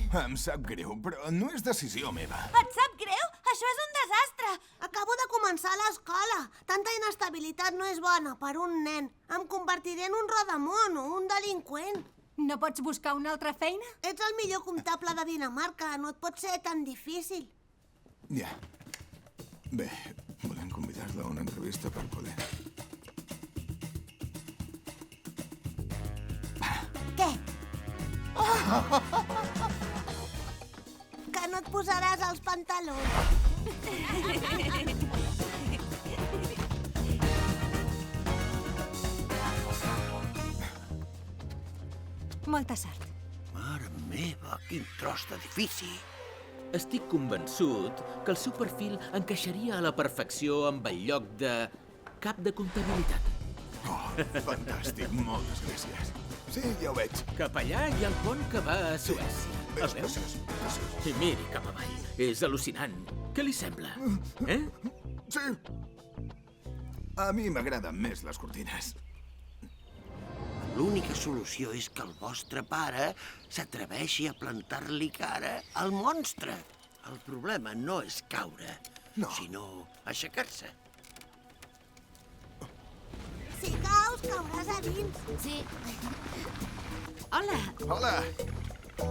Em sap greu, però no és decisió meva. Et sap greu? Això és un desastre! Acabo de començar a l'escola. Tanta inestabilitat no és bona per un nen. Em convertiré en un rodamón o un delinqüent. No pots buscar una altra feina? Ets el millor comptable de Dinamarca. No et pot ser tan difícil. Ja. Bé, volem convidar-la a una entrevista per poder... Què? Que no et posaràs els pantalons. Molta sort. Mare meva, quin tros d'edifici. Estic convençut que el seu perfil encaixaria a la perfecció amb el lloc de cap de comptabilitat. Oh, fantàstic, moltes gràcies. Sí, ja ho veig. Cap allà hi ha el pont que va a Suècia. És El veus? preciós, preciós. I miri cap avall. És al·lucinant. Què li sembla? Sí. A mi m'agraden més les cortines. L'única solució és que el vostre pare s'atreveixi a plantar-li cara al monstre. El problema no és caure, No. sinó aixecar-se. Si caus, cauràs a dins. Sí. Hola, Hola.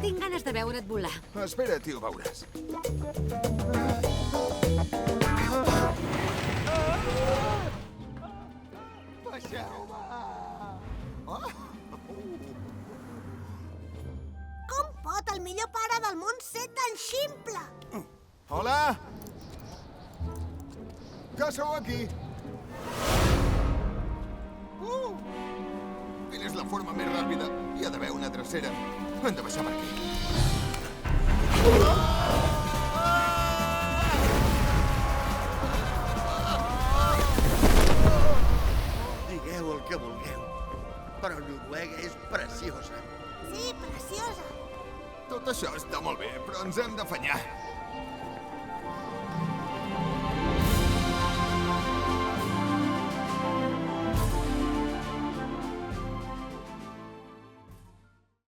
tinc ganes de veure't volar. Espera't i ho veuràs. Com pot el millor pare del món ser tan ximple? Hola. Que sou aquí? Quina és la forma més ràpida? Hi ha d'haver una drecera. Hem de baixar per aquí. Digueu el que vulgueu, però Noruega és preciosa. Sí, preciosa. Tot això està molt bé, però ens hem d'afanyar.